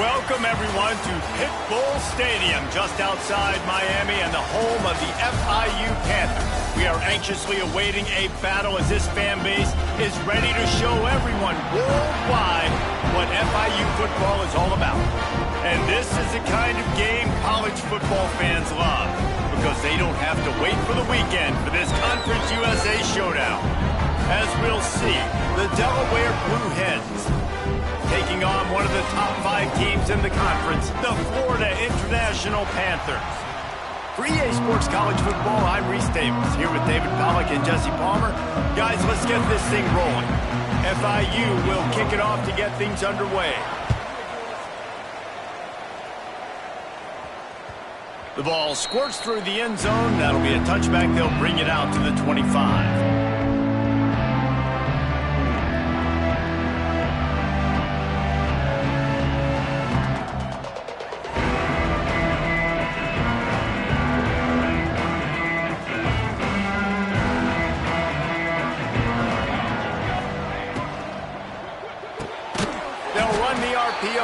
Welcome, everyone, to Pit Bull Stadium, just outside Miami and the home of the FIU Panthers. We are anxiously awaiting a battle as this fan base is ready to show everyone worldwide what FIU football is all about. And this is the kind of game college football fans love, because they don't have to wait for the weekend for this Conference USA showdown. As we'll see, the Delaware Blue Hens taking on one of the top 5 teams in the conference, the Florida International Panthers. For EA Sports College Football, I'm Reese Davis, here with David Pollack and Jesse Palmer. Guys, let's get this thing rolling. FIU will kick it off to get things underway. The ball squirts through the end zone. That'll be a touchback. They'll bring it out to the 25.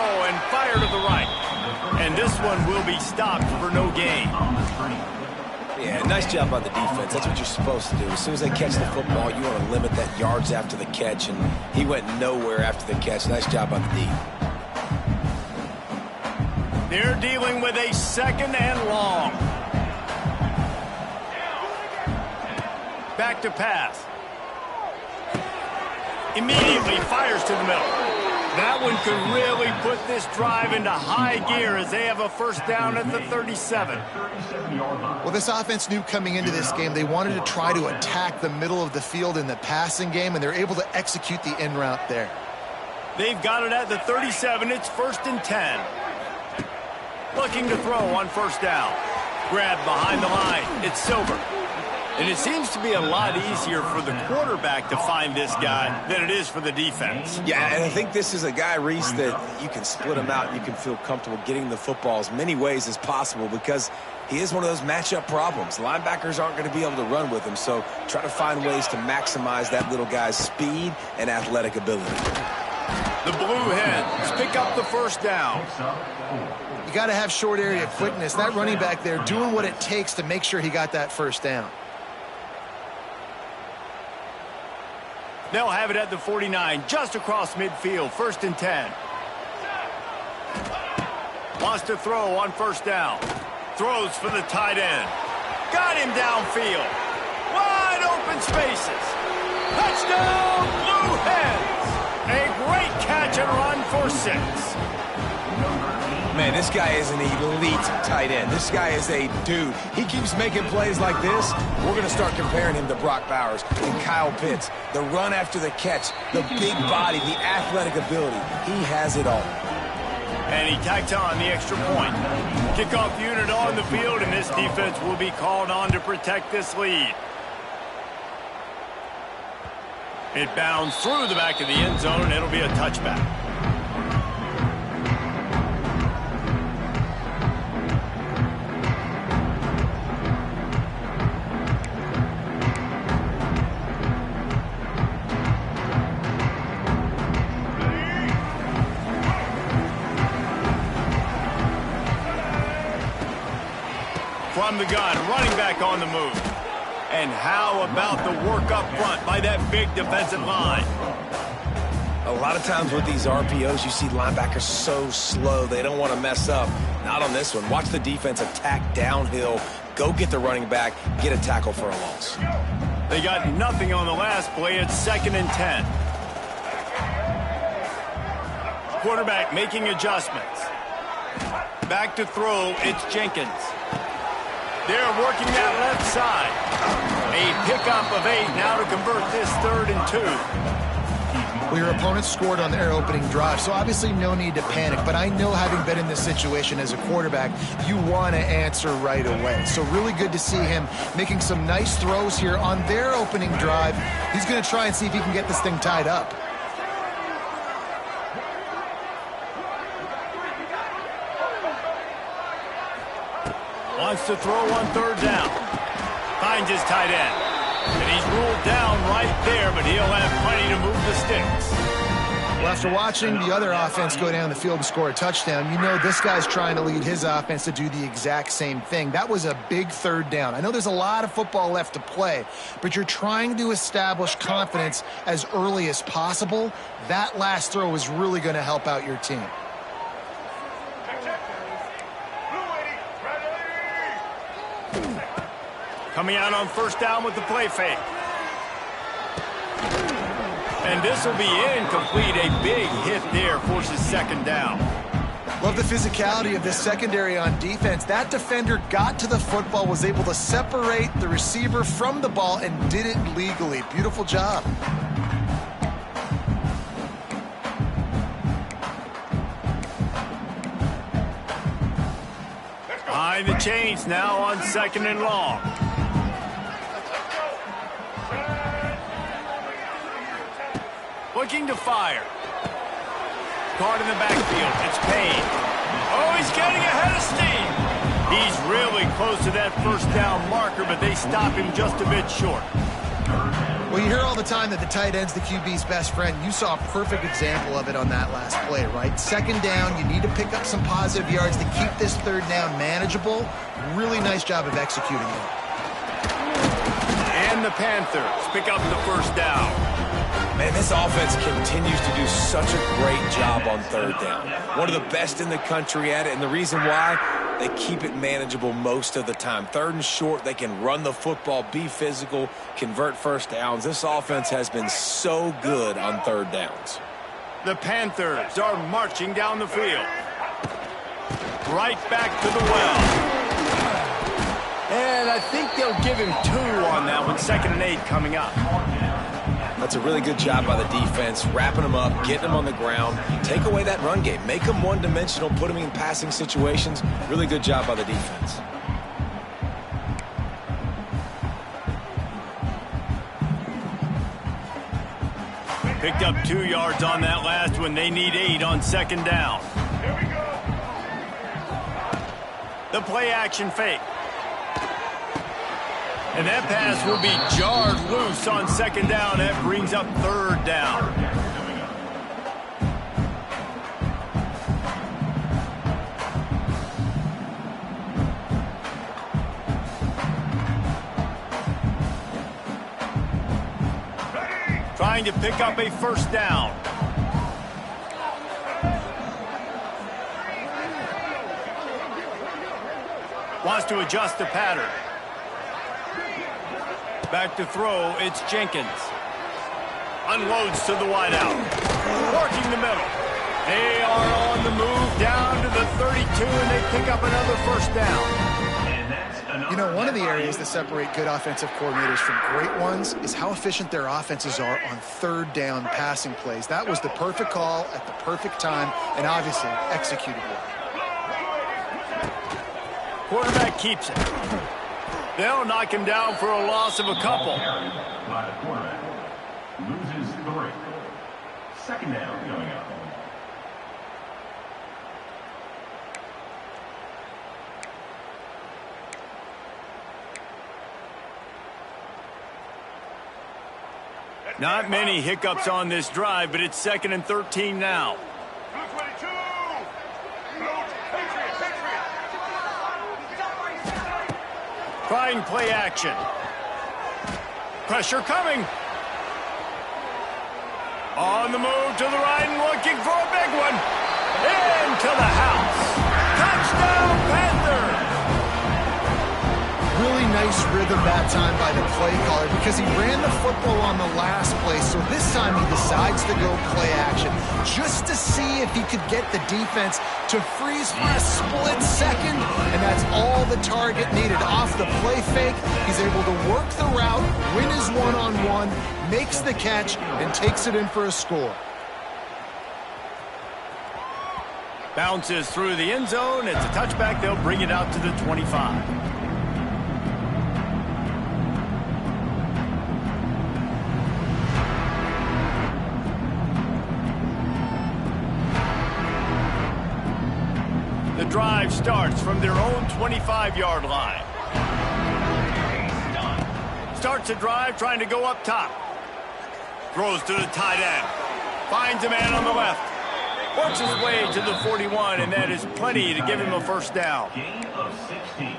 And fire to the right. And this one will be stopped for no gain. Yeah, nice job on the defense. That's what you're supposed to do. As soon as they catch the football, you want to limit that yards after the catch, and he went nowhere after the catch. Nice job on the D. They're dealing with a second and long. Back to pass. Immediately fires to the middle. That one could really put this drive into high gear as they have a first down at the 37. Well, this offense knew coming into this game they wanted to try to attack the middle of the field in the passing game, and they're able to execute the in route there. They've got it at the 37. It's 1st and 10. Looking to throw on first down. Grab behind the line. It's Silver. And it seems to be a lot easier for the quarterback to find this guy than it is for the defense. Yeah, and I think this is a guy, Reese, that you can split him out and you can feel comfortable getting the football as many ways as possible because he is one of those matchup problems. Linebackers aren't going to be able to run with him, so try to find ways to maximize that little guy's speed and athletic ability. The Blue Hens pick up the first down. You got to have short area quickness. That running back there doing what it takes to make sure he got that first down. They'll have it at the 49, just across midfield, 1st and 10. Wants to throw on first down. Throws for the tight end. Got him downfield. Wide open spaces. Touchdown, Blue Hens. A great catch and run for 6. Man, this guy is an elite tight end. This guy is a dude. He keeps making plays like this. We're going to start comparing him to Brock Bowers and Kyle Pitts. The run after the catch, the big body, the athletic ability. He has it all. And he tacked on the extra point. Kickoff unit on the field, and this defense will be called on to protect this lead. It bounds through the back of the end zone, and it'll be a touchback. From the gun, running back on the move. And how about the work up front by that big defensive line? A lot of times with these RPOs, you see linebackers so slow, they don't want to mess up. Not on this one. Watch the defense attack downhill, go get the running back, get a tackle for a loss. They got nothing on the last play. It's 2nd and 10. Quarterback making adjustments. Back to throw, it's Jenkins. They're working that left side. A pickup of 8 now to convert this 3rd and 2. Well, your opponent scored on their opening drive, so obviously no need to panic. But I know, having been in this situation as a quarterback, you want to answer right away. So really good to see him making some nice throws here on their opening drive. He's going to try and see if he can get this thing tied up. Wants to throw on 3rd down. Finds his tight end. And he's ruled down right there, but he'll have plenty to move the sticks. Well, after watching the other offense go down the field and score a touchdown, you know this guy's trying to lead his offense to do the exact same thing. That was a big third down. I know there's a lot of football left to play, but you're trying to establish confidence as early as possible. That last throw is really going to help out your team. Coming out on first down with the play fake. And this will be incomplete. A big hit there, forces second down. Love the physicality of this secondary on defense. That defender got to the football, was able to separate the receiver from the ball, and did it legally. Beautiful job. Behind the chains now on second and long. Looking to fire. Caught in the backfield. It's Payne. Oh, he's getting ahead of steam. He's really close to that first down marker, but they stop him just a bit short. Well, you hear all the time that the tight end's the QB's best friend. You saw a perfect example of it on that last play, right? Second down, you need to pick up some positive yards to keep this third down manageable. Really nice job of executing it. And the Panthers pick up the first down. Man, this offense continues to do such a great job on third down. One of the best in the country at it, and the reason why, they keep it manageable most of the time. Third and short, they can run the football, be physical, convert first downs. This offense has been so good on third downs. The Panthers are marching down the field. Right back to the well. And I think they'll give him 2 on that one. 2nd and 8 coming up. That's a really good job by the defense, wrapping them up, getting them on the ground. Take away that run game. Make them one-dimensional, put them in passing situations. Really good job by the defense. Picked up 2 yards on that last one. They need 8 on second down. Here we go. The play-action fake. And that pass will be jarred loose on second down. That brings up third down. Trying to pick up a first down. Wants to adjust the pattern. Back to throw, it's Jenkins. Unloads to the wideout. Working the middle. They are on the move down to the 32, and they pick up another first down. You know, one of the areas that separate good offensive coordinators from great ones is how efficient their offenses are on third down passing plays. That was the perfect call at the perfect time, and obviously executed well. Quarterback keeps it. They'll knock him down for a loss of a couple. By the quarterback. Loses 3. Second down coming up. Not many hiccups on this drive, but it's 2nd and 13 now. Trying play action. Pressure coming. On the move to the right and looking for a big one. Into the house. Touchdown, Panthers. Really nice rhythm that time by the play caller because he ran the football on the last play. So this time he decides to go play action just to see if he could get the defense to freeze for a split second. And that's all the target needed. Off the play fake, he's able to work the route, win his one-on-one, makes the catch, and takes it in for a score. Bounces through the end zone. It's a touchback. They'll bring it out to the 25. The drive starts from their own 25-yard line. Starts a drive trying to go up top. Throws to the tight end. Finds a man on the left. Works his way to the 41, and that is plenty to give him a first down.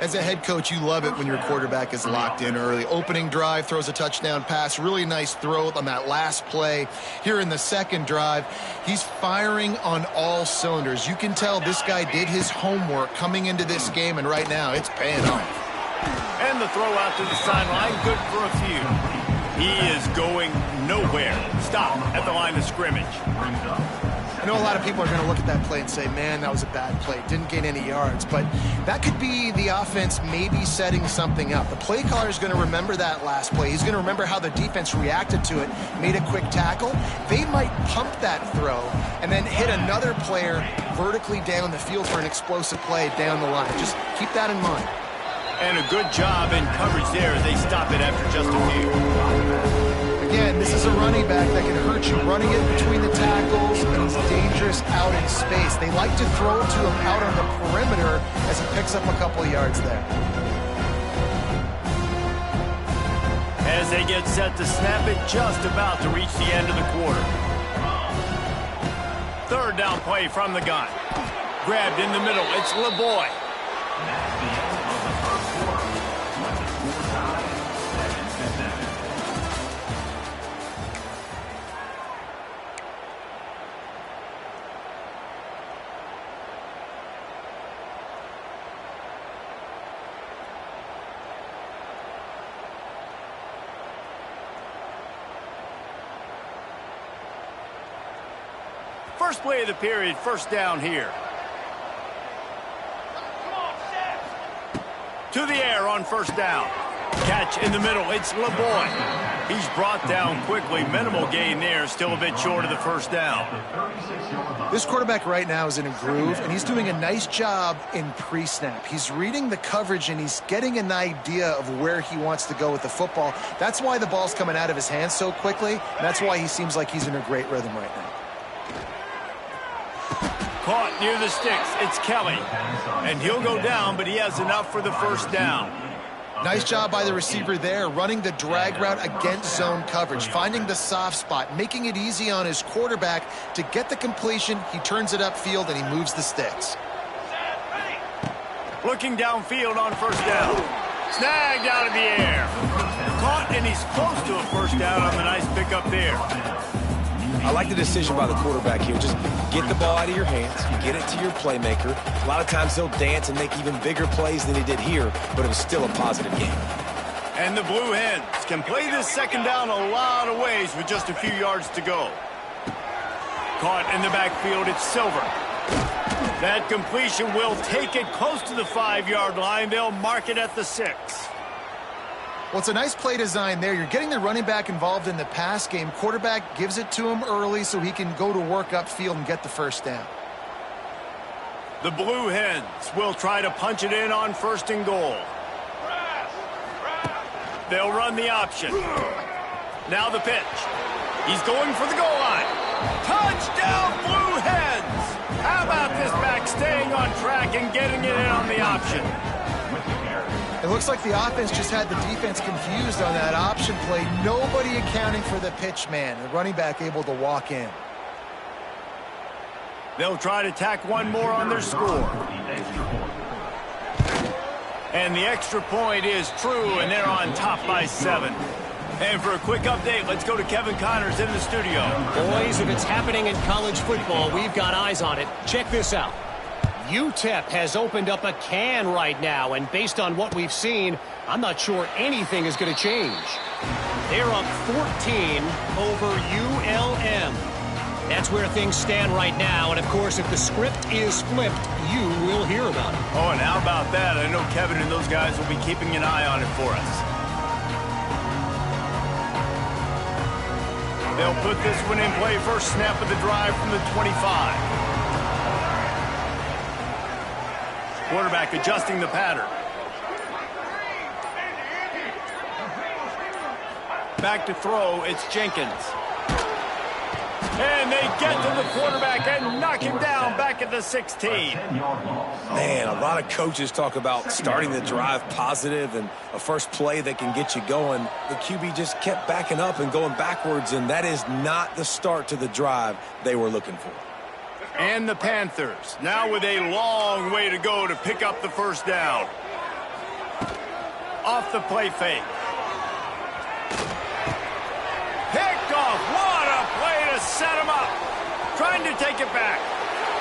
As a head coach, you love it when your quarterback is locked in early. Opening drive, throws a touchdown pass. Really nice throw on that last play. Here in the second drive, he's firing on all cylinders. You can tell this guy did his homework coming into this game, and right now it's paying off. And the throw out to the sideline, good for a few. He is going nowhere. Stop at the line of scrimmage. I know a lot of people are going to look at that play and say, man, that was a bad play. Didn't gain any yards. But that could be the offense maybe setting something up. The play caller is going to remember that last play. He's going to remember how the defense reacted to it, made a quick tackle. They might pump that throw and then hit another player vertically down the field for an explosive play down the line. Just keep that in mind. And a good job in coverage there. They stop it after just a few. Again, this is a running back that can hurt you. Running it between the tackles, and he's dangerous out in space. They like to throw to him out on the perimeter as he picks up a couple of yards there. As they get set to snap it, just about to reach the end of the quarter. Third down play from the gun. Grabbed in the middle. It's LeBoy. First play of the period, first down here. To the air on first down. Catch in the middle, it's LeBoy. He's brought down quickly, minimal gain there, still a bit short of the first down. This quarterback right now is in a groove, and he's doing a nice job in pre-snap. He's reading the coverage, and he's getting an idea of where he wants to go with the football. That's why the ball's coming out of his hands so quickly, and that's why he seems like he's in a great rhythm right now. Caught near the sticks, it's Kelly. And he'll go down, but he has enough for the first down. Nice job by the receiver there, running the drag route against zone coverage, finding the soft spot, making it easy on his quarterback to get the completion. He turns it upfield, and he moves the sticks. Looking downfield on first down. Snagged out of the air. Caught, and he's close to a first down on the nice pickup there. I like the decision by the quarterback here. Just get the ball out of your hands, get it to your playmaker. A lot of times he'll dance and make even bigger plays than he did here, but it was still a positive game. And the Blue Hens can play this second down a lot of ways with just a few yards to go. Caught in the backfield, it's Silver. That completion will take it close to the 5-yard line. They'll mark it at the 6. Well, it's a nice play design there. You're getting the running back involved in the pass game. Quarterback gives it to him early so he can go to work upfield and get the first down. The Blue Hens will try to punch it in on first and goal. They'll run the option. Now the pitch. He's going for the goal line. Touchdown, Blue Hens! How about this back staying on track and getting it in on the option? It looks like the offense just had the defense confused on that option play. Nobody accounting for the pitch man. The running back able to walk in. They'll try to tack one more on their score. And the extra point is true, and they're on top by 7. And for a quick update, let's go to Kevin Connors in the studio. Boys, if it's happening in college football, we've got eyes on it. Check this out. UTEP has opened up a can right now, and based on what we've seen, I'm not sure anything is going to change. They're up 14 over ULM. That's where things stand right now, and of course, if the script is flipped, you will hear about it. Oh, and how about that? I know Kevin and those guys will be keeping an eye on it for us. They'll put this one in play. First snap of the drive from the 25. Quarterback adjusting the pattern. Back to throw, it's Jenkins. And they get to the quarterback and knock him down back at the 16. Man, a lot of coaches talk about starting the drive positive and a first play that can get you going. The QB just kept backing up and going backwards, and that is not the start to the drive they were looking for. And the Panthers, now with a long way to go to pick up the first down. Off the play fake. Picked off. What a play to set him up. Trying to take it back.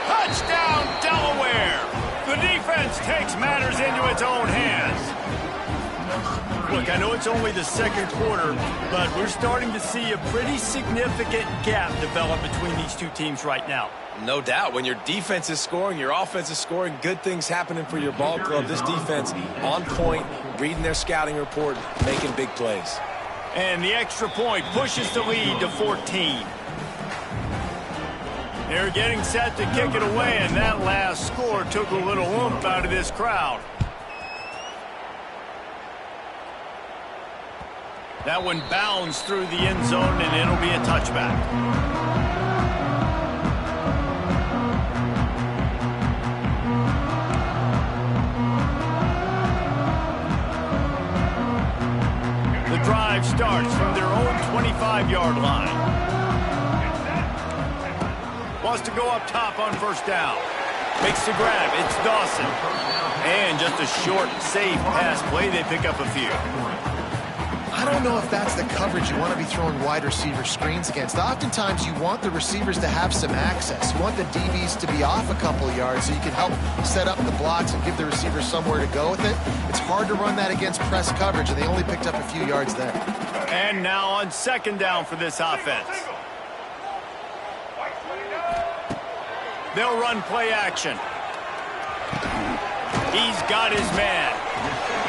Touchdown, Delaware. The defense takes matters into its own hands. Look, I know it's only the second quarter, but we're starting to see a pretty significant gap develop between these two teams right now. No doubt. When your defense is scoring, your offense is scoring, good things happening for your ball club. This defense on point, reading their scouting report, making big plays. And the extra point pushes the lead to 14. They're getting set to kick it away, and that last score took a little oomph out of this crowd. That one bounds through the end zone, and it'll be a touchback. The drive starts from their own 25-yard line. Wants to go up top on first down. Makes the grab. It's Dawson. And just a short, safe pass play. They pick up a few. I don't know if that's the coverage you want to be throwing wide receiver screens against. Oftentimes, you want the receivers to have some access. You want the DBs to be off a couple of yards so you can help set up the blocks and give the receivers somewhere to go with it. It's hard to run that against press coverage, and they only picked up a few yards there. And now on second down for this offense. They'll run play action. He's got his man.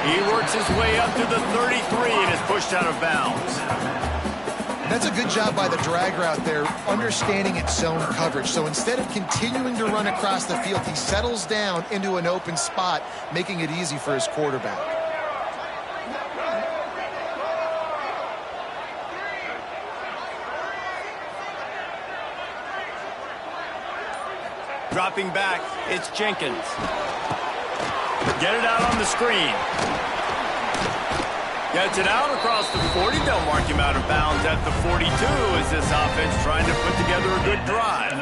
He works his way up to the 33 and is pushed out of bounds. That's a good job by the drag route there, understanding its zone coverage. So instead of continuing to run across the field, he settles down into an open spot, making it easy for his quarterback. Dropping back, it's Jenkins. Get it out on the screen. Gets it out across the 40. They'll mark him out of bounds at the 42 as this offense trying to put together a good drive.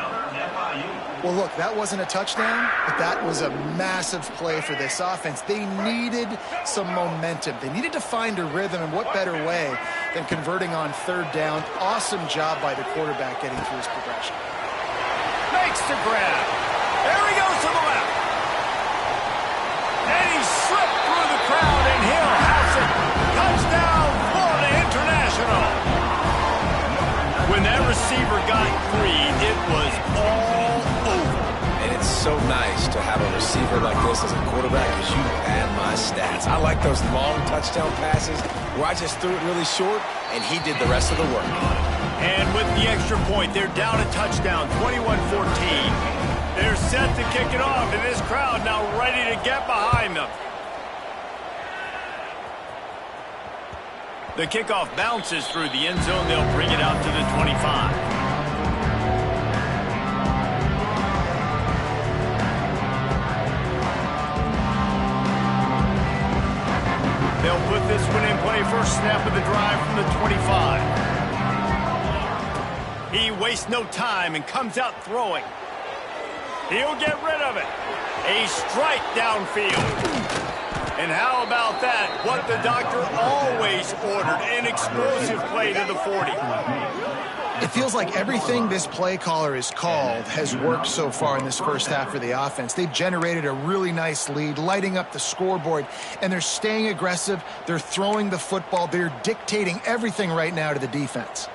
Well, look, that wasn't a touchdown, but that was a massive play for this offense. They needed some momentum. They needed to find a rhythm, and what better way than converting on third down. Awesome job by the quarterback getting through his progression. Makes the grab. There he goes to the left. And he slipped through the crowd, and he'll house it. Touchdown, Florida International. When that receiver got free, it was all over. And it's so nice to have a receiver like this as a quarterback because you add my stats. I like those long touchdown passes where I just threw it really short, and he did the rest of the work. And with the extra point, they're down a touchdown, 21-14. They're set to kick it off, and this crowd now ready to get behind them. The kickoff bounces through the end zone. They'll bring it out to the 25. They'll put this one in play. First snap of the drive from the 25. He wastes no time and comes out throwing. He'll get rid of it. A strike downfield. And how about that? What the doctor always ordered, an explosive play to the 40. It feels like everything this play caller has called has worked so far in this first half for the offense. They've generated a really nice lead, lighting up the scoreboard, and they're staying aggressive. They're throwing the football. They're dictating everything right now to the defense.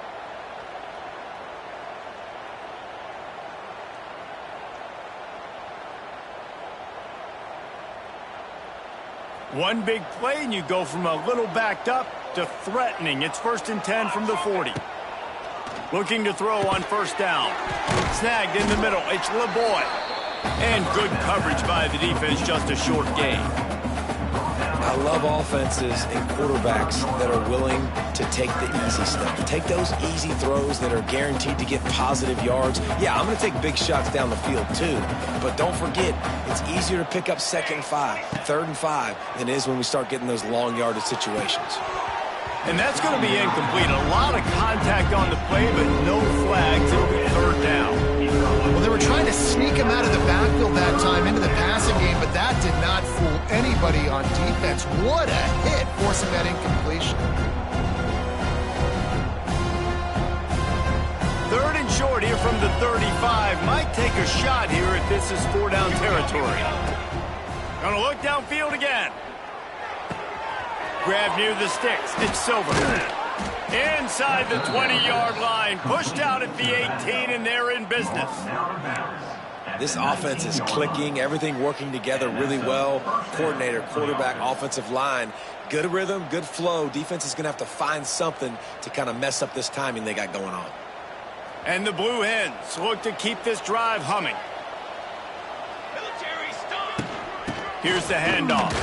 One big play, and you go from a little backed up to threatening. It's 1st and 10 from the 40. Looking to throw on first down. Snagged in the middle. It's LeBoy. And good coverage by the defense, just a short gain. I love offenses and quarterbacks that are willing to take the easy stuff. Take those easy throws that are guaranteed to get positive yards. Yeah, I'm going to take big shots down the field too, but don't forget, it's easier to pick up 2nd and 5, 3rd and 5 than it is when we start getting those long yardage situations. And that's going to be incomplete. A lot of contact on the play, but no flags. It'll be 3rd down. Well, they were trying to sneak him out of the backfield that time into the passing game, but that did not fool anybody on defense. What a hit, forcing that incompletion. 3rd and short here from the 35. Might take a shot here if this is 4-down territory. Gonna look downfield again. Grab near the sticks. It's Silver. Inside the 20-yard line. Pushed out at the 18, and they're in business. This offense is clicking. Everything working together really well. Coordinator, quarterback, offensive line. Good rhythm, good flow. Defense is going to have to find something to kind of mess up this timing they got going on. And the Blue Hens look to keep this drive humming. Here's the handoff.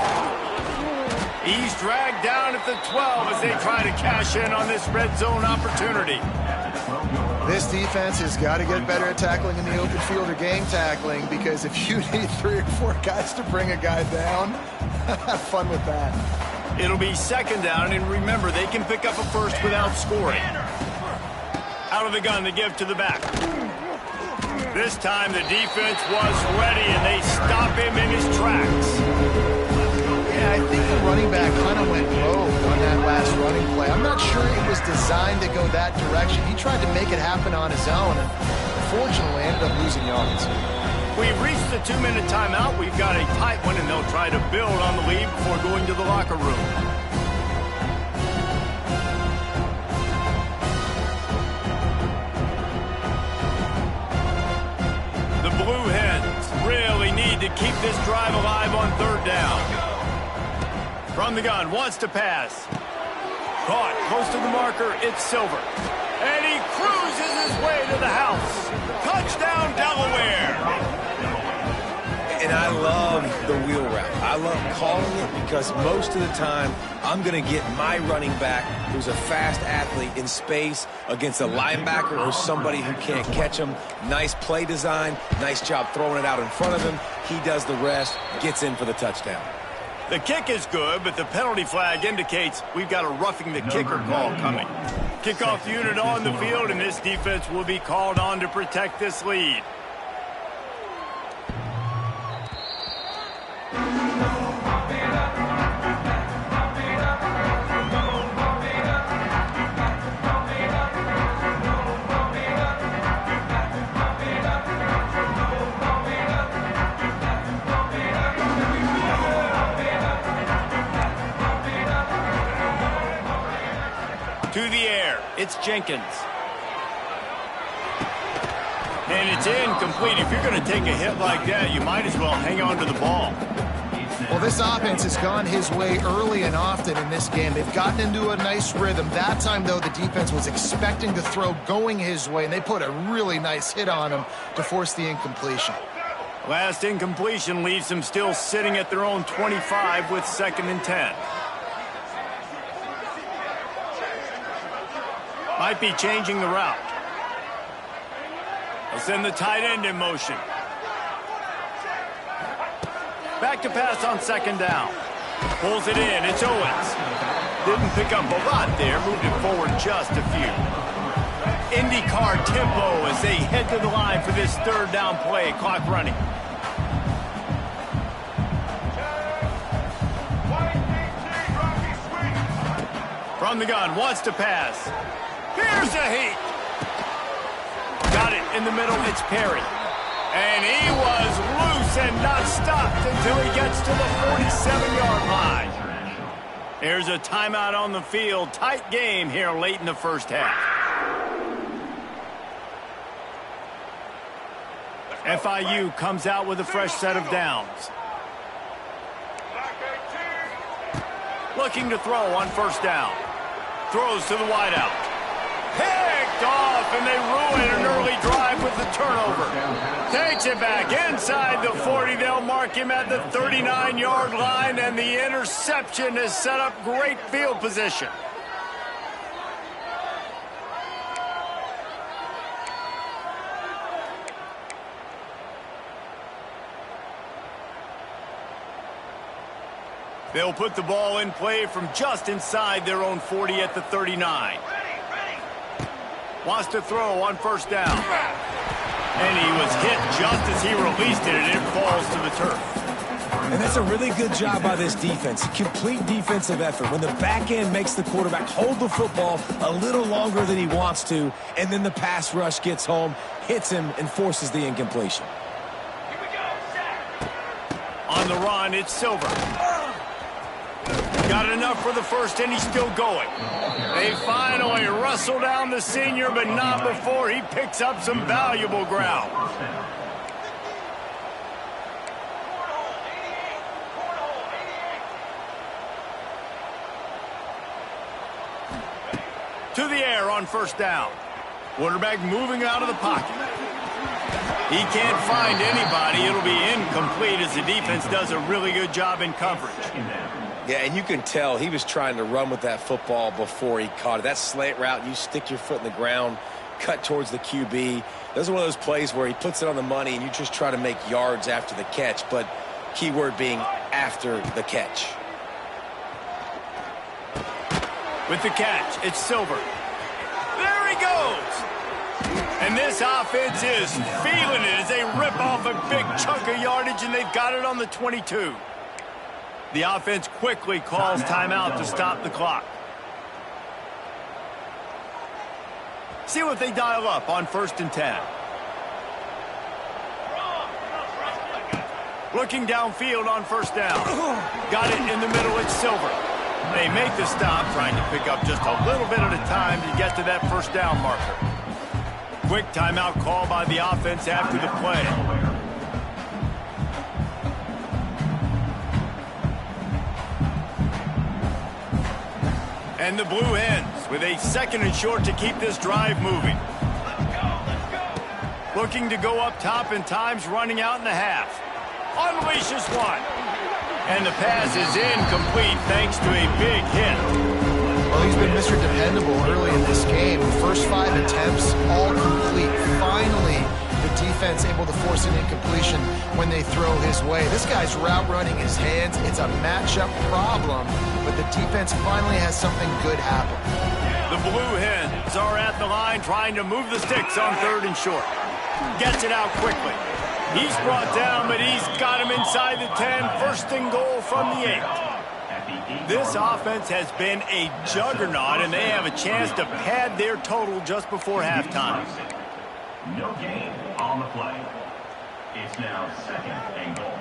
He's dragged down at the 12 as they try to cash in on this red zone opportunity. This defense has got to get better at tackling in the open field or gang tackling, because if you need 3 or 4 guys to bring a guy down, have fun with that. It'll be 2nd down, and remember, they can pick up a first without scoring. Out of the gun, they give to the back. This time the defense was ready, and they stop him in his tracks. Yeah, I think the running back kind of went rogue on that last running play. I'm not sure it was designed to go that direction. He tried to make it happen on his own, and unfortunately ended up losing yards. We've reached the 2-minute timeout. We've got a tight one, and they'll try to build on the lead before going to the locker room. The Blue Hens really need to keep this drive alive on 3rd down. From the gun, wants to pass. Caught, close to the marker, it's Silver. And he cruises his way to the house. Touchdown, Delaware. And I love the wheel route. I love calling it because most of the time, I'm going to get my running back, who's a fast athlete, in space against a linebacker or somebody who can't catch him. Nice play design, nice job throwing it out in front of him. He does the rest, gets in for the touchdown. The kick is good, but the penalty flag indicates we've got a roughing the kicker call coming. Kickoff unit on the field, and this defense will be called on to protect this lead. To the air, it's Jenkins. And it's incomplete. If you're going to take a hit like that, you might as well hang on to the ball. Well, this offense has gone his way early and often in this game. They've gotten into a nice rhythm. That time, though, the defense was expecting the throw going his way, and they put a really nice hit on him to force the incompletion. Last incompletion leaves them still sitting at their own 25 with 2nd and 10. Might be changing the route. They'll send the tight end in motion. Back to pass on 2nd down. Pulls it in. It's Owens. Didn't pick up a lot there. Moved it forward just a few. IndyCar tempo as they head to the line for this 3rd down play. Clock running. From the gun. Wants to pass. Here's a heat. Got it in the middle. It's Perry. And he was loose and not stopped until he gets to the 47-yard line. There's a timeout on the field. Tight game here late in the first half. FIU comes out with a fresh set of downs. Looking to throw on 1st down. Throws to the wideout. Picked off, and they ruin an early drive with the turnover. Takes it back inside the 40. They'll mark him at the 39-yard line, and the interception has set up great field position. They'll put the ball in play from just inside their own 40 at the 39. Wants to throw on first down. And he was hit just as he released it, and it falls to the turf. And that's a really good job by this defense. Complete defensive effort. When the back end makes the quarterback hold the football a little longer than he wants to, and then the pass rush gets home, hits him, and forces the incompletion. On the run, it's Silver. Got enough for the first, and he's still going. They finally wrestle down the senior, but not before he picks up some valuable ground. To the air on first down. Quarterback moving out of the pocket. He can't find anybody. It'll be incomplete as the defense does a really good job in coverage. Yeah, and you can tell he was trying to run with that football before he caught it. That slant route, you stick your foot in the ground, cut towards the QB. Those are one of those plays where he puts it on the money and you just try to make yards after the catch, but key word being after the catch. With the catch, it's Silver. There he goes! And this offense is feeling it as they rip off a big chunk of yardage, and they've got it on the 22. The offense quickly calls timeout to stop the clock. See what they dial up on 1st and 10. Looking downfield on first down. Got it in the middle, it's Silver. They make the stop, trying to pick up just a little bit at a time to get to that first down marker. Quick timeout call by the offense after the play. And the Blue Hens with a 2nd and short to keep this drive moving. Looking to go up top, and time's running out in the half. Unleashes one. And the pass is incomplete thanks to a big hit. Well, he's been Mr. Dependable early in this game. First 5 attempts, all complete. Finally, the defense able to force an incompletion when they throw his way. This guy's route running his hands. It's a matchup problem, but the defense finally has something good happen. The Blue Hens are at the line trying to move the sticks on 3rd and short. Gets it out quickly. He's brought down, but he's got him inside the 10. 1st and goal from the 8. This offense has been a juggernaut, and they have a chance to pad their total just before halftime. No gain on the play. It's now 2nd and goal.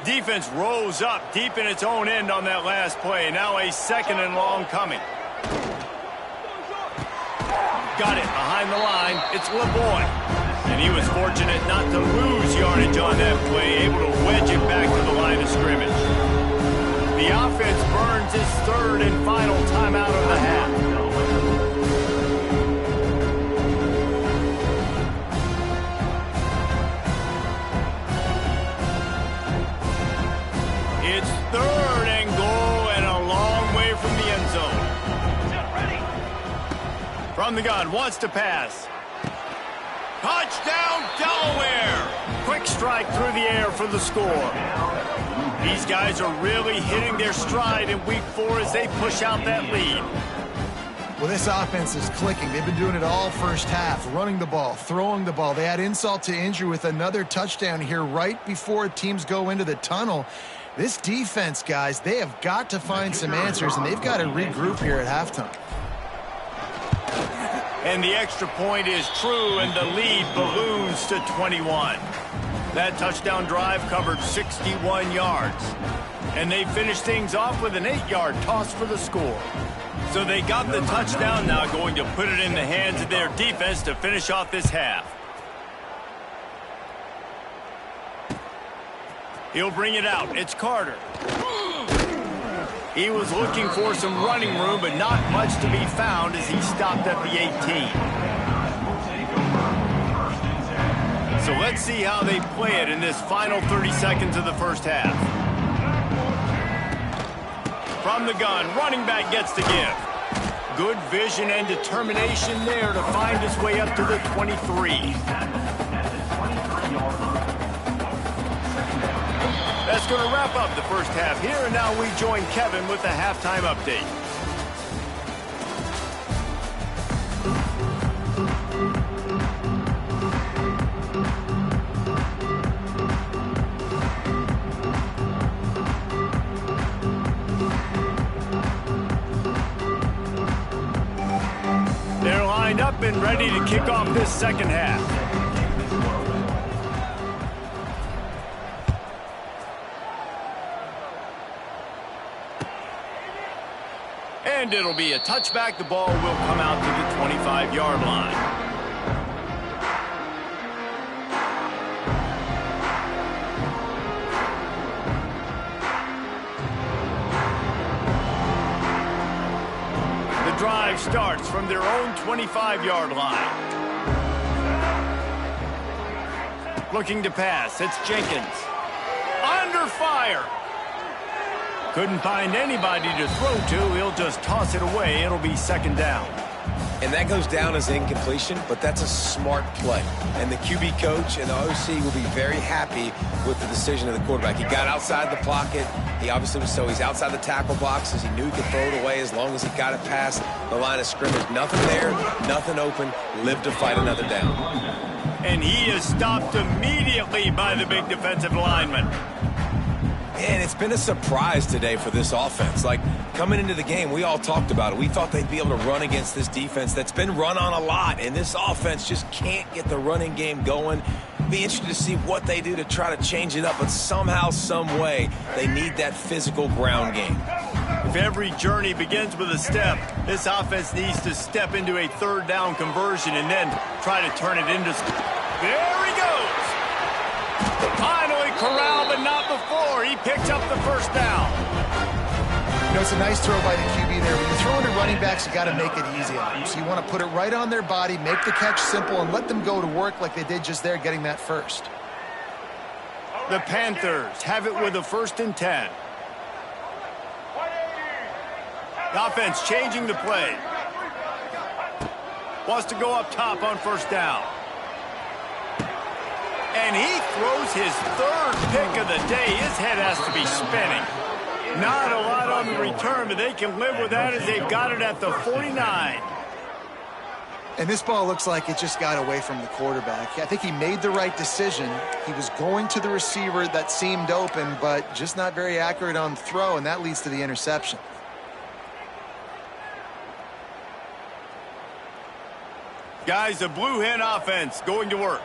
Defense rose up deep in its own end on that last play. Now a 2nd and long coming. Got it behind the line. It's LeBoy. And he was fortunate not to lose yardage on that play, able to wedge it back to the line of scrimmage. The offense burns its 3rd and final timeout of the half. It's 3rd and goal and a long way from the end zone. From the gun, wants to pass. Touchdown, Delaware! Quick strike through the air for the score. These guys are really hitting their stride in week 4 as they push out that lead. Well, this offense is clicking. They've been doing it all first half, running the ball, throwing the ball. They had insult to injury with another touchdown here right before teams go into the tunnel. This defense, guys, they have got to find some answers, and they've got to regroup here at halftime. And the extra point is true, and the lead balloons to 21. That touchdown drive covered 61 yards. And they finished things off with an 8-yard toss for the score. So they got the touchdown, now going to put it in the hands of their defense to finish off this half. He'll bring it out. It's Carter. He was looking for some running room, but not much to be found as he stopped at the 18. So let's see how they play it in this final 30 seconds of the first half. From the gun, running back gets the give. Good vision and determination there to find his way up to the 23. That's going to wrap up the first half here, and now we join Kevin with the halftime update. They're lined up and ready to kick off this second half. And it'll be a touchback. The ball will come out to the 25-yard line. The drive starts from their own 25-yard line. Looking to pass. It's Jenkins. Under fire. Couldn't find anybody to throw to. He'll just toss it away. It'll be second down. And that goes down as incompletion, but that's a smart play. And the QB coach and the OC will be very happy with the decision of the quarterback. He got outside the pocket. He obviously was he's outside the tackle boxes. He knew he could throw it away as long as he got it past the line of scrimmage. Nothing there, nothing open. Live to fight another down. And he is stopped immediately by the big defensive lineman. And it's been a surprise today for this offense. Like, coming into the game, we all talked about it. We thought they'd be able to run against this defense that's been run on a lot, and this offense just can't get the running game going. Be interested to see what they do to try to change it up, but somehow, some way, they need that physical ground game. If every journey begins with a step, this offense needs to step into a third down conversion and then try to turn it into... There he goes! Finally corralled, but not before. He picks up the first down. You know, it's a nice throw by the QB there. When you're throwing to running backs, you got to make it easy on them. So you want to put it right on their body, make the catch simple, and let them go to work like they did just there, getting that first. The Panthers have it with a 1st and 10. The offense changing the play. Wants to go up top on first down. And he throws his 3rd pick of the day. His head has to be spinning. Not a lot on the return, but they can live with that as they've got it at the 49. And this ball looks like it just got away from the quarterback. I think he made the right decision. He was going to the receiver that seemed open, but just not very accurate on the throw, and that leads to the interception. Guys, the Blue Hen offense going to work.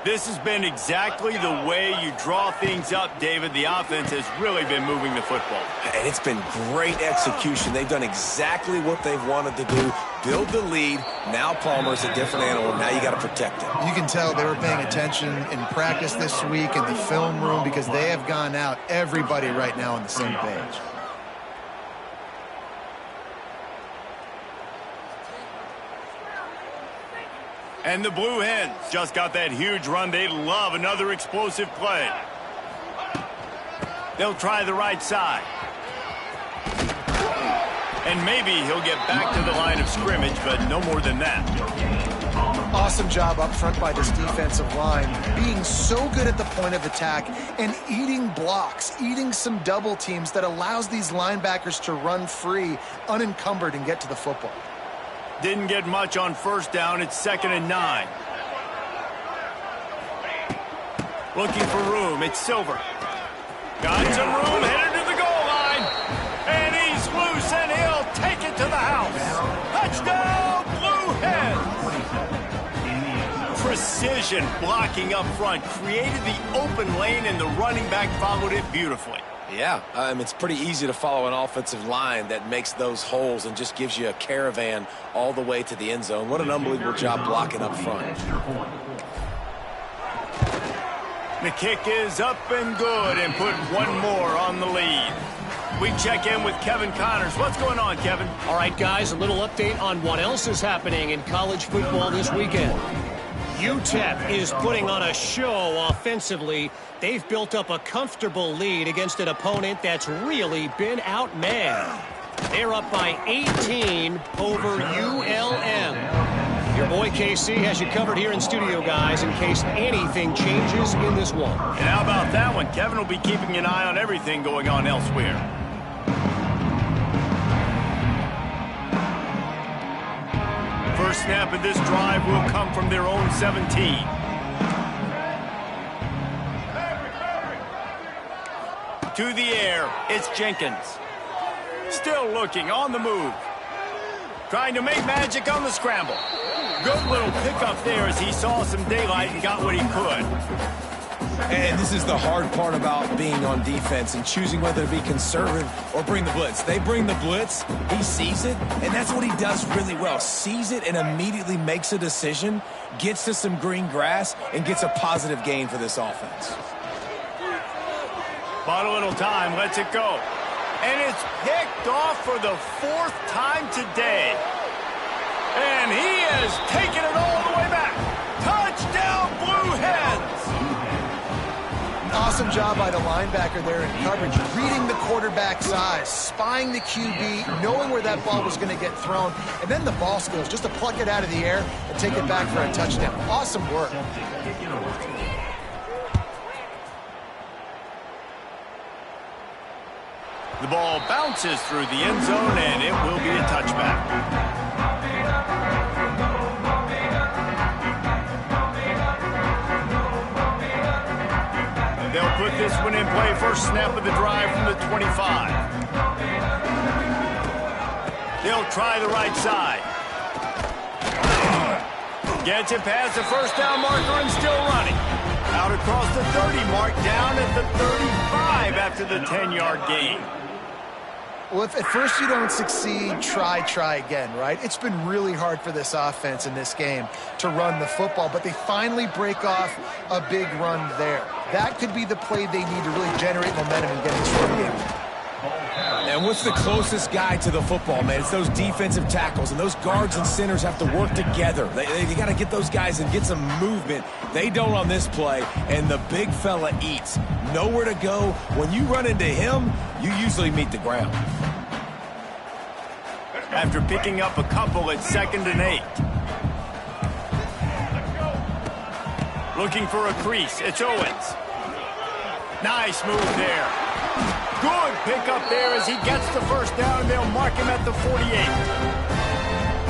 This has been exactly the way you draw things up, David. The offense has really been moving the football. And it's been great execution. They've done exactly what they've wanted to do. Build the lead. Now Palmer's a different animal. Now you got to protect him. You can tell they were paying attention in practice this week in the film room because they have gone out, everybody right now on the same page. And the Blue Hens just got that huge run. They love another explosive play. They'll try the right side. And maybe he'll get back to the line of scrimmage, but no more than that. Awesome job up front by this defensive line, being so good at the point of attack and eating blocks, eating some double teams that allows these linebackers to run free, unencumbered, and get to the football. Didn't get much on first down. It's 2nd and 9. Looking for room. It's Silver. Got some room. Headed to the goal line. And he's loose, and he'll take it to the house. Touchdown, Blue Hens. Precision blocking up front. Created the open lane, and the running back followed it beautifully. Yeah, it's pretty easy to follow an offensive line that makes those holes and just gives you a caravan all the way to the end zone. What an unbelievable job blocking up front. The kick is up and good, and put one more on the lead. We check in with Kevin Connors. What's going on, Kevin? All right, guys, a little update on what else is happening in college football this weekend. UTEP is putting on a show offensively. They've built up a comfortable lead against an opponent that's really been outmanned. They're up by 18 over ULM. Your boy KC has you covered here in studio, guys, in case anything changes in this one. And how about that one? Kevin will be keeping an eye on everything going on elsewhere. First snap of this drive will come from their own 17. To the air, it's Jenkins. Still looking, on the move. Trying to make magic on the scramble. Good little pickup there as he saw some daylight and got what he could. And this is the hard part about being on defense and choosing whether to be conservative or bring the blitz. They bring the blitz, he sees it, and that's what he does really well. Sees it and immediately makes a decision, gets to some green grass, and gets a positive gain for this offense. Bought a little time, lets it go. And it's picked off for the 4th time today. And he has taken it all the way back. Touchdown, Blue Hens! Awesome job by the linebacker there in coverage, reading the quarterback's eyes, spying the QB, knowing where that ball was going to get thrown, and then the ball skills, just to pluck it out of the air and take it back for a touchdown. Awesome work. The ball bounces through the end zone, and it will be a touchback. They'll put this one in play. First snap of the drive from the 25. They'll try the right side. Gets it past the first down marker and still running. Out across the 30 mark, down at the 35 after the 10-yard gain. Well, if at first you don't succeed, try again, right? It's been really hard for this offense in this game to run the football, but they finally break off a big run there. That could be the play they need to really generate momentum and get this run game. And what's the closest guy to the football, man? It's those defensive tackles, and those guards and centers have to work together. They got to get those guys and get some movement. They don't on this play, and the big fella eats. Nowhere to go. When you run into him, you usually meet the ground. After picking up a couple at 2nd and 8. Looking for a crease. It's Owens. Nice move there. Good pickup there as he gets the first down, and they'll mark him at the 48.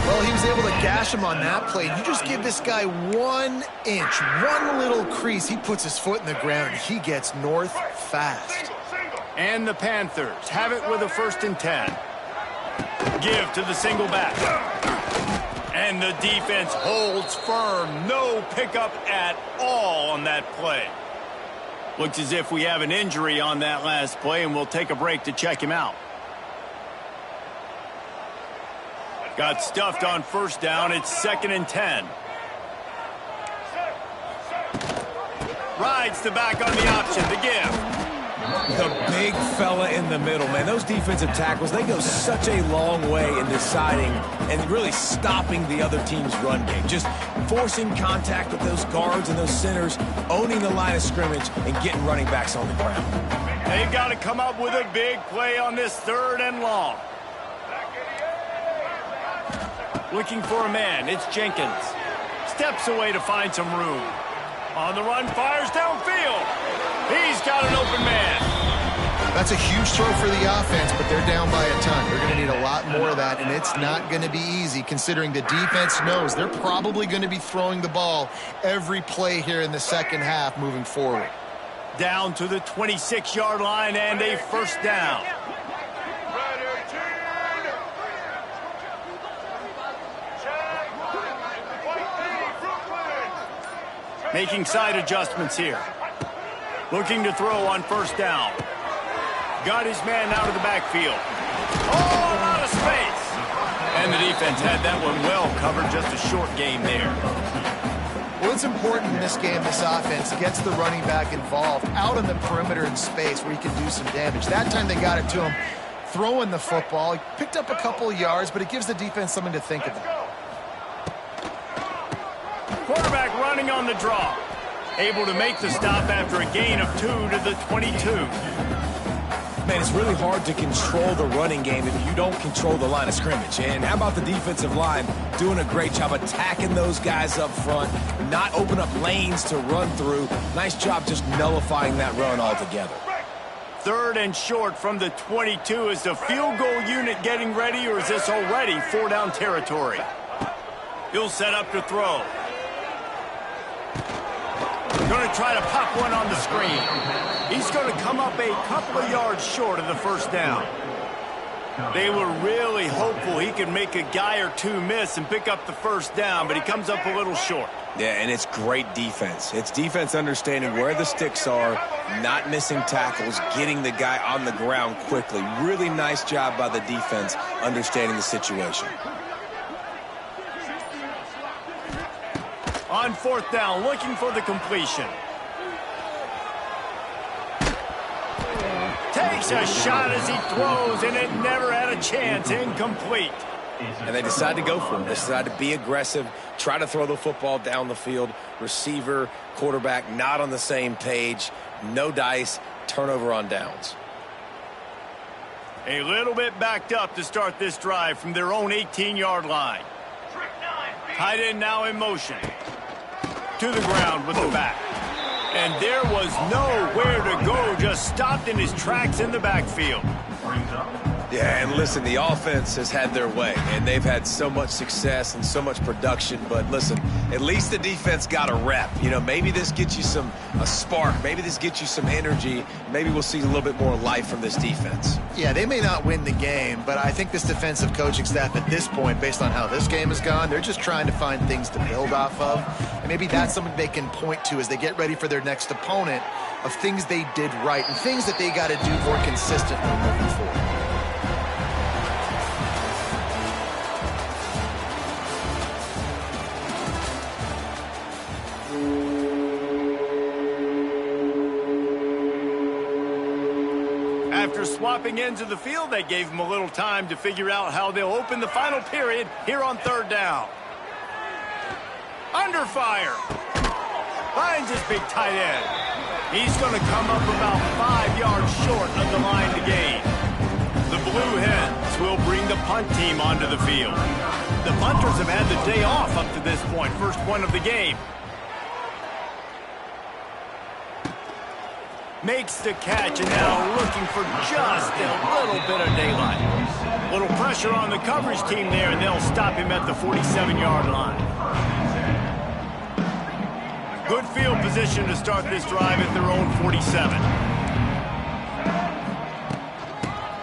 Well, he was able to gash him on that play. You just give this guy 1 inch, one little crease. He puts his foot in the ground. He gets north fast. And the Panthers have it with a 1st and 10. Give to the single back. And the defense holds firm. No pickup at all on that play. Looks as if we have an injury on that last play, and we'll take a break to check him out. Got stuffed on first down. It's 2nd and 10. Rides the back on the option. The give. The big fella in the middle, man. Those defensive tackles, they go such a long way in deciding and really stopping the other team's run game. Just forcing contact with those guards and those centers, owning the line of scrimmage, and getting running backs on the ground. They've got to come up with a big play on this 3rd and long. Looking for a man. It's Jenkins. Steps away to find some room. On the run, fires downfield. He's got an open man. That's a huge throw for the offense, but they're down by a ton. They're going to need a lot more of that, and it's not going to be easy considering the defense knows they're probably going to be throwing the ball every play here in the second half moving forward. Down to the 26-yard line and a first down. Making side adjustments here. Looking to throw on first down. Got his man out of the backfield. Oh, out of space. And the defense had that one well covered. Just a short game there. Well, it's important in this game, this offense gets the running back involved out on the perimeter in space where he can do some damage. That time they got it to him throwing the football. He picked up a couple of yards, but it gives the defense something to think about. Quarterback running on the draw. Able to make the stop after a gain of 2 to the 22. Man, it's really hard to control the running game if you don't control the line of scrimmage. And how about the defensive line doing a great job attacking those guys up front, not open up lanes to run through. Nice job just nullifying that run altogether. 3rd and short from the 22. Is the field goal unit getting ready, or is this already 4-down territory? He'll set up to throw. Going to try to pop one on the screen. He's going to come up a couple of yards short of the first down. They were really hopeful he could make a guy or two miss and pick up the first down, but he comes up a little short. Yeah, and it's great defense. It's defense understanding where the sticks are, not missing tackles, getting the guy on the ground quickly. Really nice job by the defense understanding the situation. On 4th down, looking for the completion. Takes a shot as he throws, and it never had a chance. Incomplete. And they decide to go for him. They decide to be aggressive, try to throw the football down the field. Receiver, quarterback, not on the same page. No dice, turnover on downs. A little bit backed up to start this drive from their own 18-yard line. Tight end now in motion. To the ground with the back. And there was nowhere to go, just stopped in his tracks in the backfield. Yeah, and listen, the offense has had their way, and they've had so much success and so much production. But listen, at least the defense got a rep. You know, maybe this gets you a spark. Maybe this gets you some energy. Maybe we'll see a little bit more life from this defense. Yeah, they may not win the game, but I think this defensive coaching staff at this point, based on how this game has gone, they're just trying to find things to build off of. And maybe that's something they can point to as they get ready for their next opponent, of things they did right and things that they got to do more consistently moving forward. After swapping ends of the field, they gave him a little time to figure out how they'll open the final period here on 3rd down. Under fire. Finds his big tight end. He's going to come up about 5 yards short of the line to gain. The Blue Hens will bring the punt team onto the field. The punters have had the day off up to this point. First one of the game. Makes the catch, and now looking for just a little bit of daylight. Little pressure on the coverage team there, and they'll stop him at the 47-yard line. Good field position to start this drive at their own 47.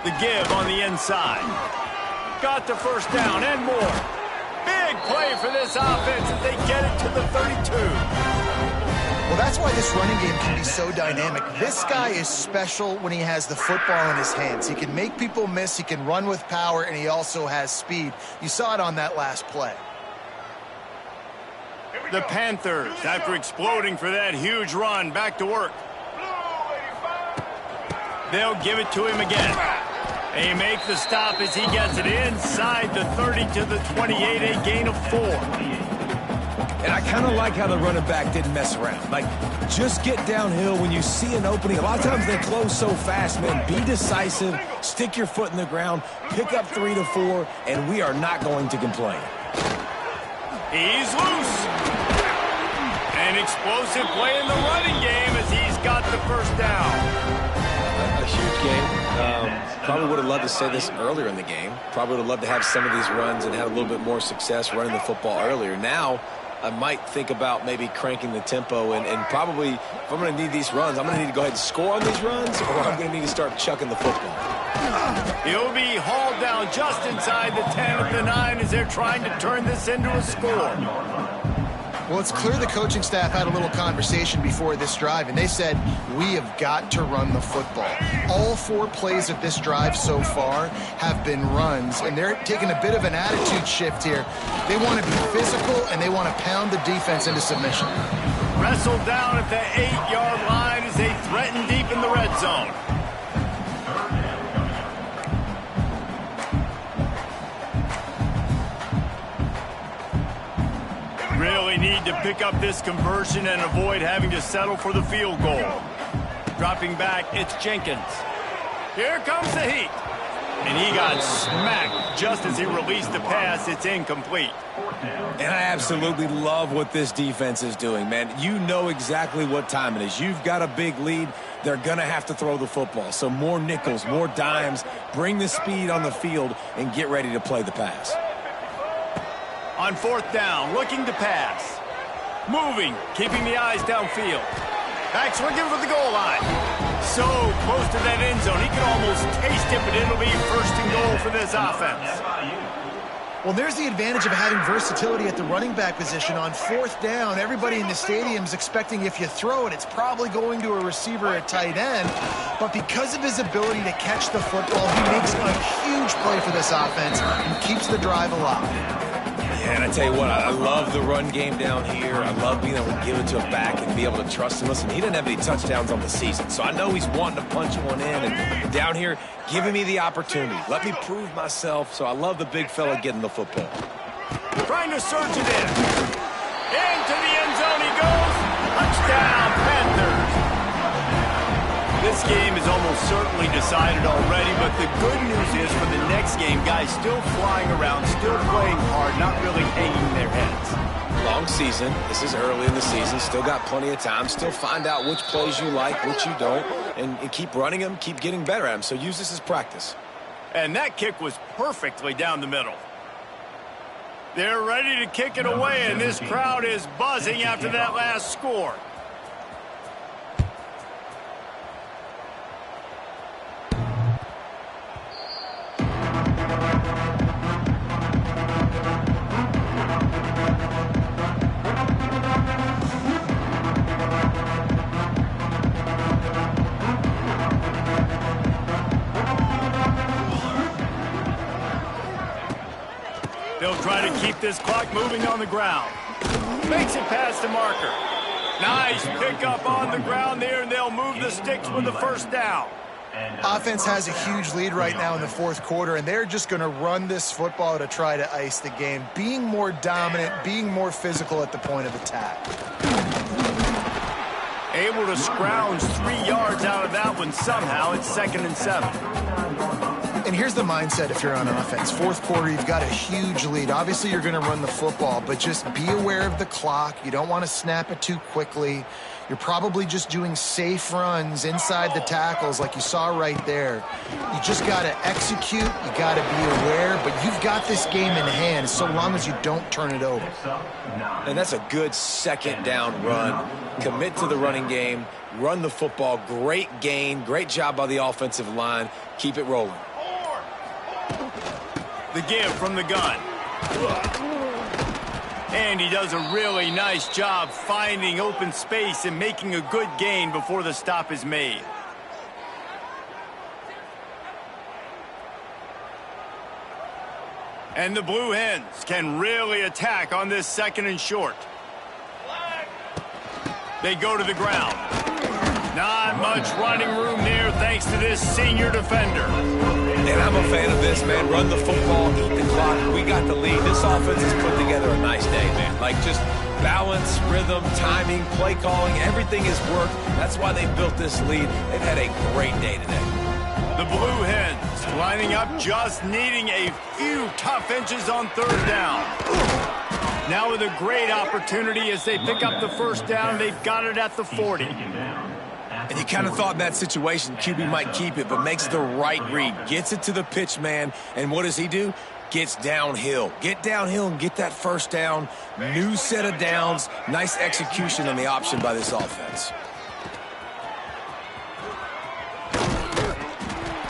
The give on the inside. Got the first down and more. Big play for this offense as they get it to the 32. Well, that's why this running game can be so dynamic. This guy is special when he has the football in his hands. He can make people miss, he can run with power, and he also has speed. You saw it on that last play. The Panthers, after exploding for that huge run, back to work. They'll give it to him again. They make the stop as he gets it inside the 30 to the 28, a gain of 4. And I kind of like how the running back didn't mess around. Like, just get downhill when you see an opening. A lot of times they close so fast, man. Be decisive, stick your foot in the ground, pick up 3 to 4, and we are not going to complain. He's loose. An explosive play in the running game as he's got the first down. A huge game. Probably would have loved to say this earlier in the game. Probably would have loved to have some of these runs and have a little bit more success running the football earlier. Now, I might think about maybe cranking the tempo and probably, if I'm going to need these runs, I'm going to need to go ahead and score on these runs, or I'm going to need to start chucking the football. He'll be hauled down just inside the 10 at the 9 as they're trying to turn this into a score. Well, it's clear the coaching staff had a little conversation before this drive, and they said, we have got to run the football. All 4 plays of this drive so far have been runs, and they're taking a bit of an attitude shift here. They want to be physical, and they want to pound the defense into submission. Wrestled down at the 8-yard line as they threaten deep in the red zone. really need to pick up this conversion and avoid having to settle for the field goal. Dropping back, it's Jenkins. Here comes the heat. And he got smacked just as he released the pass. It's incomplete. And I absolutely love what this defense is doing, man. You know exactly what time it is. You've got a big lead. They're going to have to throw the football. So more nickels, more dimes. Bring the speed on the field and get ready to play the pass. On fourth down, looking to pass. Moving, keeping the eyes downfield. Back swinging for the goal line. So close to that end zone. He can almost taste it, but it'll be first and goal for this offense. Well, there's the advantage of having versatility at the running back position. On fourth down, everybody in the stadium's expecting if you throw it, it's probably going to a receiver at tight end. But because of his ability to catch the football, he makes a huge play for this offense and keeps the drive alive. Yeah, and I tell you what, I love the run game down here. I love being able to give it to a back and be able to trust him. Listen, he didn't have any touchdowns on the season, so I know he's wanting to punch one in. And down here, giving me the opportunity. Let me prove myself, so I love the big fella getting the football. Trying to surge it in. Into the end zone he goes. Touchdown, Panthers. This game is almost certainly decided already, but the good news is for the next game, guys still flying around, still playing hard, not really hanging their heads. Long season. This is early in the season. Still got plenty of time. Still find out which plays you like, which you don't, and keep running them, keep getting better at them. So use this as practice. And that kick was perfectly down the middle. They're ready to kick it away, and this crowd is buzzing after that last score. They'll try to keep this clock moving on the ground. Makes it past the marker. Nice pickup on the ground there, and they'll move the sticks with the first down. Offense has a huge lead right now in the fourth quarter, and they're just going to run this football to try to ice the game, being more dominant, being more physical at the point of attack. Able to scrounge 3 yards out of that one somehow. It's 2nd and 7. And here's the mindset if you're on offense. Fourth quarter, you've got a huge lead. Obviously, you're going to run the football, but just be aware of the clock. You don't want to snap it too quickly. You're probably just doing safe runs inside the tackles like you saw right there. You just got to execute. You got to be aware, but you've got this game in hand so long as you don't turn it over. And that's a good second down run. Commit to the running game. Run the football. Great gain. Great job by the offensive line. Keep it rolling. The give from the gun. And he does a really nice job finding open space and making a good gain before the stop is made. And the Blue Hens can really attack on this 2nd and short. They go to the ground. Not much running room there thanks to this senior defender. And I'm a fan of this, man. Run the football, eat the clock. We got the lead. This offense has put together a nice day, man. Like just balance, rhythm, timing, play calling, everything has worked. That's why they built this lead. They've had a great day today. The Blue Hens lining up, just needing a few tough inches on 3rd down. Now with a great opportunity as they pick up the first down. They've got it at the 40. And you kind of thought in that situation QB might keep it, but makes the right read. Gets it to the pitch man, and what does he do? Gets downhill. Get downhill and get that first down. New set of downs. Nice execution on the option by this offense.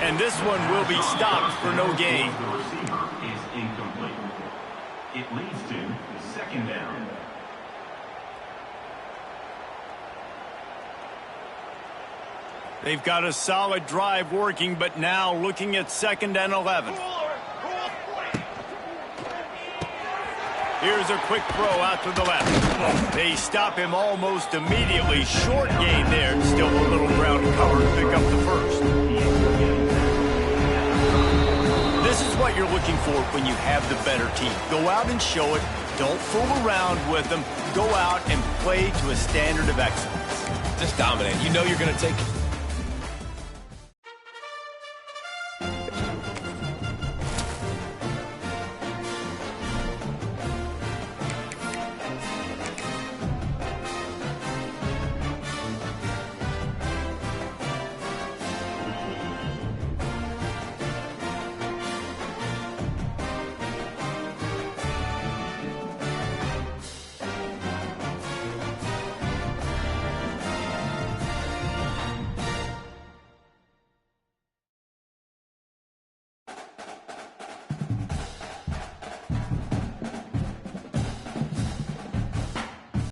And this one will be stopped for no gain. The receiver is incomplete. It leads to 2nd down. They've got a solid drive working, but now looking at 2nd and 11. Here's a quick throw out to the left. They stop him almost immediately. Short gain there. Still a little ground cover to pick up the first. This is what you're looking for when you have the better team. Go out and show it. Don't fool around with them. Go out and play to a standard of excellence. Just dominate. You know you're going to take